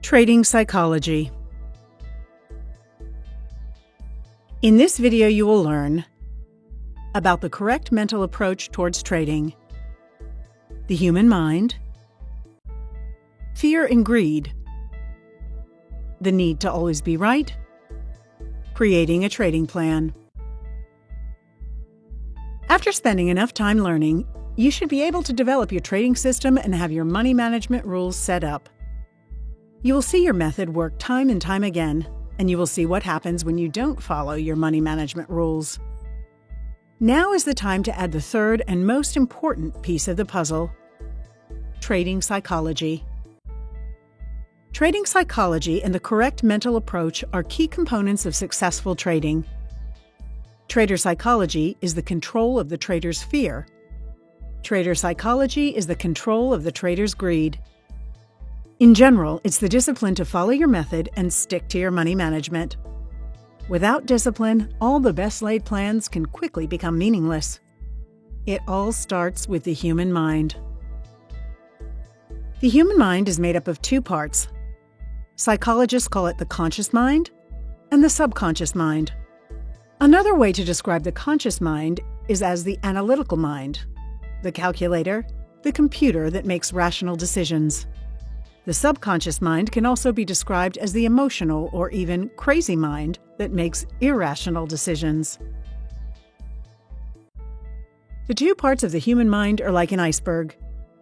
Trading psychology. In this video, you will learn about the correct mental approach towards trading, the human mind, fear and greed, the need to always be right, creating a trading plan. After spending enough time learning, you should be able to develop your trading system and have your money management rules set up. You will see your method work time and time again, and you will see what happens when you don't follow your money management rules. Now is the time to add the third and most important piece of the puzzle: trading psychology. Trading psychology and the correct mental approach are key components of successful trading. Trader psychology is the control of the trader's fear. Trader psychology is the control of the trader's greed. In general, it's the discipline to follow your method and stick to your money management. Without discipline, all the best-laid plans can quickly become meaningless. It all starts with the human mind. The human mind is made up of two parts. Psychologists call it the conscious mind and the subconscious mind. Another way to describe the conscious mind is as the analytical mind, the calculator, the computer that makes rational decisions. The subconscious mind can also be described as the emotional or even crazy mind that makes irrational decisions. The two parts of the human mind are like an iceberg.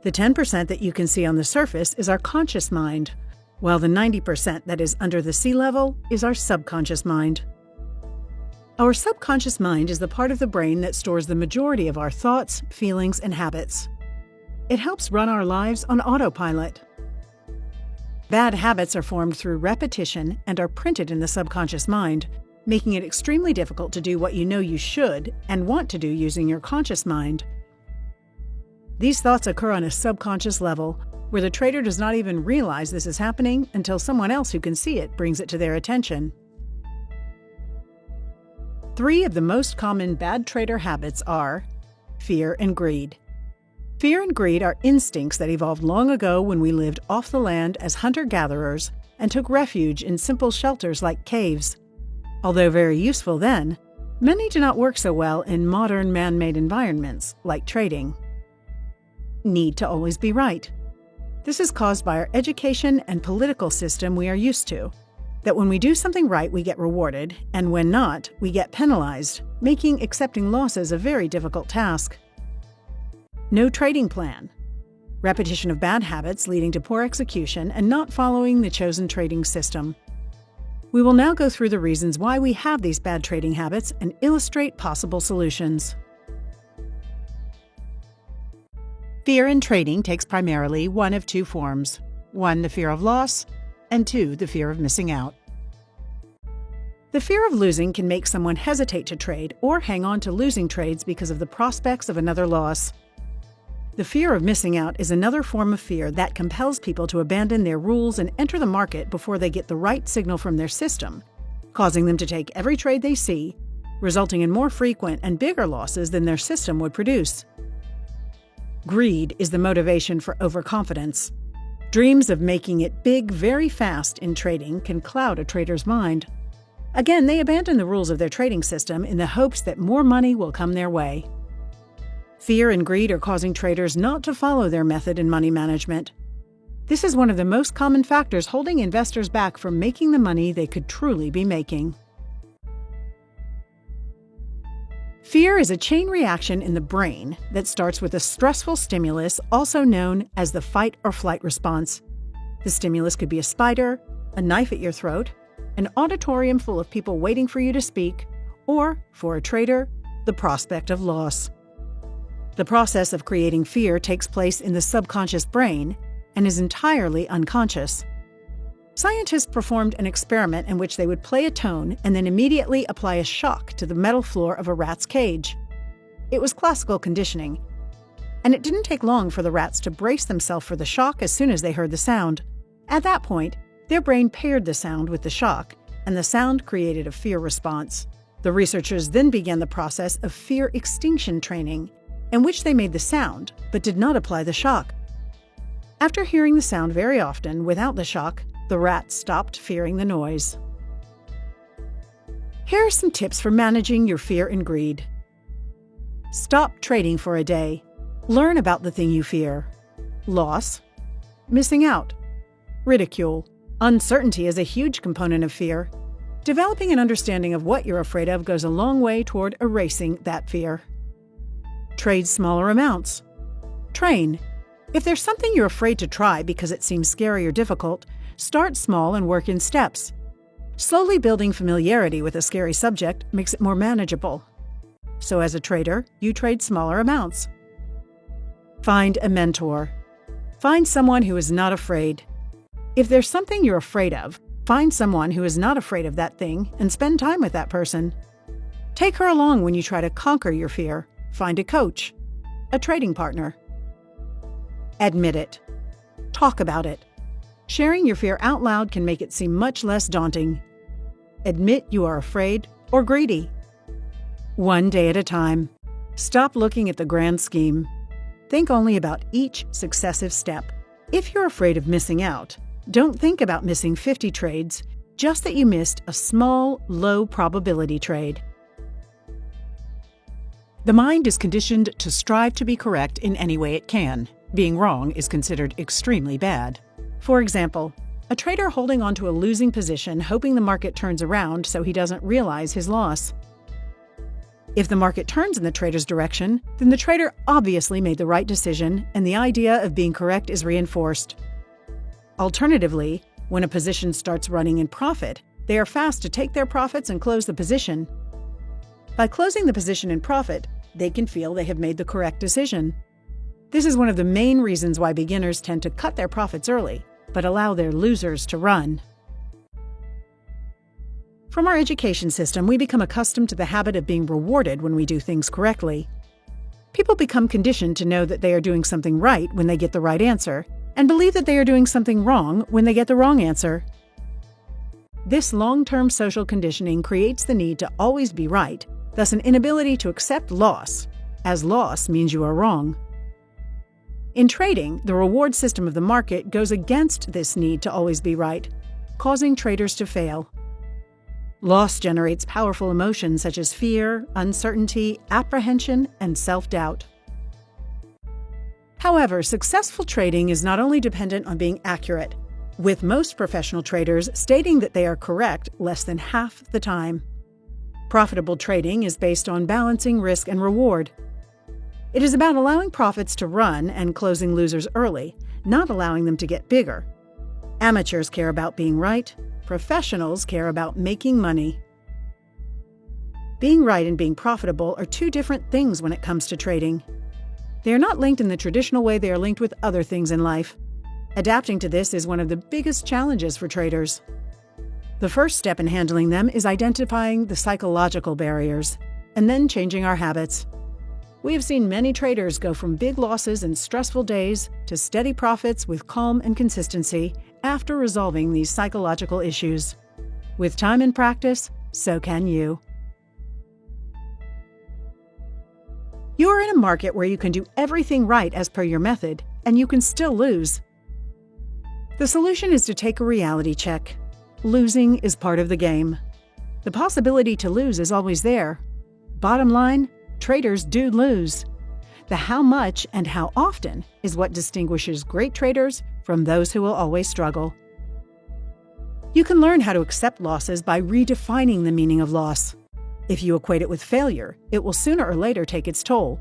The 10% that you can see on the surface is our conscious mind, while the 90% that is under the sea level is our subconscious mind. Our subconscious mind is the part of the brain that stores the majority of our thoughts, feelings, and habits. It helps run our lives on autopilot. Bad habits are formed through repetition and are printed in the subconscious mind, making it extremely difficult to do what you know you should and want to do using your conscious mind. These thoughts occur on a subconscious level, where the trader does not even realize this is happening until someone else who can see it brings it to their attention. 3 of the most common bad trader habits are fear and greed. Fear and greed are instincts that evolved long ago when we lived off the land as hunter-gatherers and took refuge in simple shelters like caves. Although very useful then, many do not work so well in modern man-made environments like trading. Need to always be right. This is caused by our education and political system we are used to, that when we do something right we get rewarded, and when not, we get penalized, making accepting losses a very difficult task. No trading plan. Repetition of bad habits leading to poor execution and not following the chosen trading system. We will now go through the reasons why we have these bad trading habits and illustrate possible solutions. Fear in trading takes primarily one of two forms. 1, the fear of loss, and 2, the fear of missing out. The fear of losing can make someone hesitate to trade or hang on to losing trades because of the prospects of another loss. The fear of missing out is another form of fear that compels people to abandon their rules and enter the market before they get the right signal from their system, causing them to take every trade they see, resulting in more frequent and bigger losses than their system would produce. Greed is the motivation for overconfidence. Dreams of making it big very fast in trading can cloud a trader's mind. Again, they abandon the rules of their trading system in the hopes that more money will come their way. Fear and greed are causing traders not to follow their method in money management. This is one of the most common factors holding investors back from making the money they could truly be making. Fear is a chain reaction in the brain that starts with a stressful stimulus, also known as the fight or flight response. The stimulus could be a spider, a knife at your throat, an auditorium full of people waiting for you to speak, or, for a trader, the prospect of loss. The process of creating fear takes place in the subconscious brain and is entirely unconscious. Scientists performed an experiment in which they would play a tone and then immediately apply a shock to the metal floor of a rat's cage. It was classical conditioning, and it didn't take long for the rats to brace themselves for the shock as soon as they heard the sound. At that point, their brain paired the sound with the shock, and the sound created a fear response. The researchers then began the process of fear extinction training, in which they made the sound, but did not apply the shock. After hearing the sound very often without the shock, The rat stopped fearing the noise. Here are some tips for managing your fear and greed. Stop trading for a day. Learn about the thing you fear. Loss, missing out, ridicule. Uncertainty is a huge component of fear. Developing an understanding of what you're afraid of goes a long way toward erasing that fear. Trade smaller amounts. Train. If there's something you're afraid to try because it seems scary or difficult, start small and work in steps. Slowly building familiarity with a scary subject makes it more manageable. So as a trader, you trade smaller amounts. Find a mentor. Find someone who is not afraid. If there's something you're afraid of, find someone who is not afraid of that thing and spend time with that person. Take her along when you try to conquer your fear. Find a coach, a trading partner. Admit it. Talk about it. Sharing your fear out loud can make it seem much less daunting. Admit you are afraid or greedy. One day at a time. Stop looking at the grand scheme. Think only about each successive step. If you're afraid of missing out, don't think about missing 50 trades, just that you missed a small, low-probability trade. The mind is conditioned to strive to be correct in any way it can. Being wrong is considered extremely bad. For example, a trader holding onto a losing position hoping the market turns around so he doesn't realize his loss. If the market turns in the trader's direction, then the trader obviously made the right decision and the idea of being correct is reinforced. Alternatively, when a position starts running in profit, they are fast to take their profits and close the position. By closing the position in profit, they can feel they have made the correct decision. This is one of the main reasons why beginners tend to cut their profits early, but allow their losers to run. From our education system, we become accustomed to the habit of being rewarded when we do things correctly. People become conditioned to know that they are doing something right when they get the right answer, and believe that they are doing something wrong when they get the wrong answer. This long-term social conditioning creates the need to always be right, thus an inability to accept loss, as loss means you are wrong. In trading, the reward system of the market goes against this need to always be right, causing traders to fail. Loss generates powerful emotions such as fear, uncertainty, apprehension, and self-doubt. However, successful trading is not only dependent on being accurate, with most professional traders stating that they are correct less than half the time. Profitable trading is based on balancing risk and reward. It is about allowing profits to run and closing losers early, not allowing them to get bigger. Amateurs care about being right. Professionals care about making money. Being right and being profitable are two different things when it comes to trading. They are not linked in the traditional way they are linked with other things in life. Adapting to this is one of the biggest challenges for traders. The first step in handling them is identifying the psychological barriers, and then changing our habits. We have seen many traders go from big losses and stressful days to steady profits with calm and consistency after resolving these psychological issues. With time and practice, so can you. You are in a market where you can do everything right as per your method, and you can still lose. The solution is to take a reality check. Losing is part of the game. The possibility to lose is always there. Bottom line, traders do lose. The how much and how often is what distinguishes great traders from those who will always struggle. You can learn how to accept losses by redefining the meaning of loss. If you equate it with failure, it will sooner or later take its toll.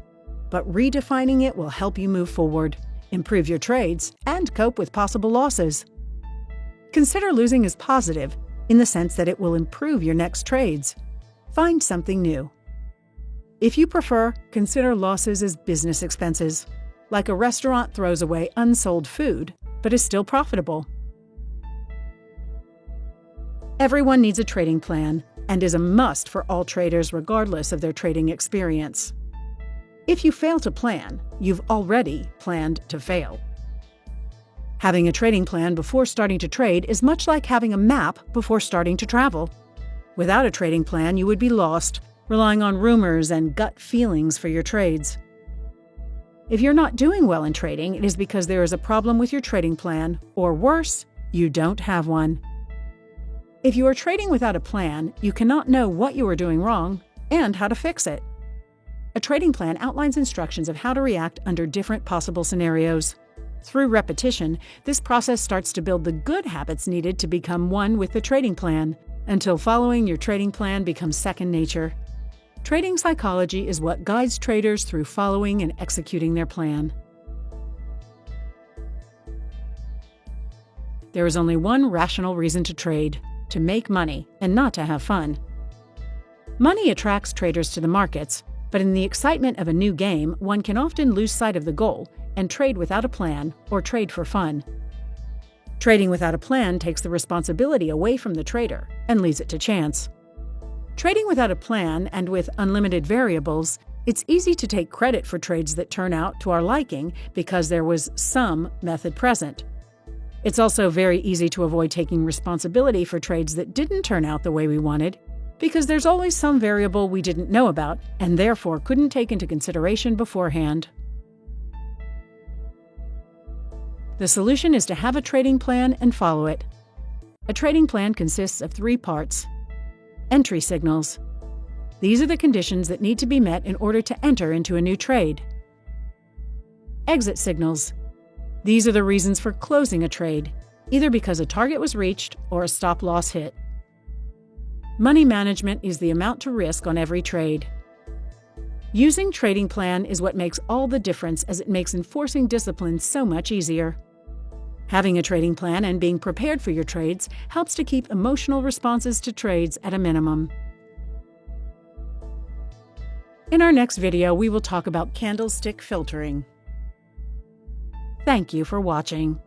But redefining it will help you move forward, improve your trades, and cope with possible losses. Consider losing as positive in the sense that it will improve your next trades. Find something new. If you prefer, consider losses as business expenses, like a restaurant throws away unsold food, but is still profitable. Everyone needs a trading plan, and is a must for all traders regardless of their trading experience. If you fail to plan, you've already planned to fail. Having a trading plan before starting to trade is much like having a map before starting to travel. Without a trading plan, you would be lost, relying on rumors and gut feelings for your trades. If you're not doing well in trading, it is because there is a problem with your trading plan, or worse, you don't have one. If you are trading without a plan, you cannot know what you are doing wrong and how to fix it. A trading plan outlines instructions of how to react under different possible scenarios. Through repetition, this process starts to build the good habits needed to become one with the trading plan, until following your trading plan becomes second nature. Trading psychology is what guides traders through following and executing their plan. There is only one rational reason to trade: to make money and not to have fun. Money attracts traders to the markets, but in the excitement of a new game, one can often lose sight of the goal and trade without a plan or trade for fun. Trading without a plan takes the responsibility away from the trader and leaves it to chance. Trading without a plan and with unlimited variables, it's easy to take credit for trades that turn out to our liking because there was some method present. It's also very easy to avoid taking responsibility for trades that didn't turn out the way we wanted, because there's always some variable we didn't know about and therefore couldn't take into consideration beforehand. The solution is to have a trading plan and follow it. A trading plan consists of 3 parts. Entry signals. These are the conditions that need to be met in order to enter into a new trade. Exit signals. These are the reasons for closing a trade, either because a target was reached or a stop-loss hit. Money management is the amount to risk on every trade. Using trading plan is what makes all the difference, as it makes enforcing discipline so much easier. Having a trading plan and being prepared for your trades helps to keep emotional responses to trades at a minimum. In our next video, we will talk about candlestick filtering. Thank you for watching.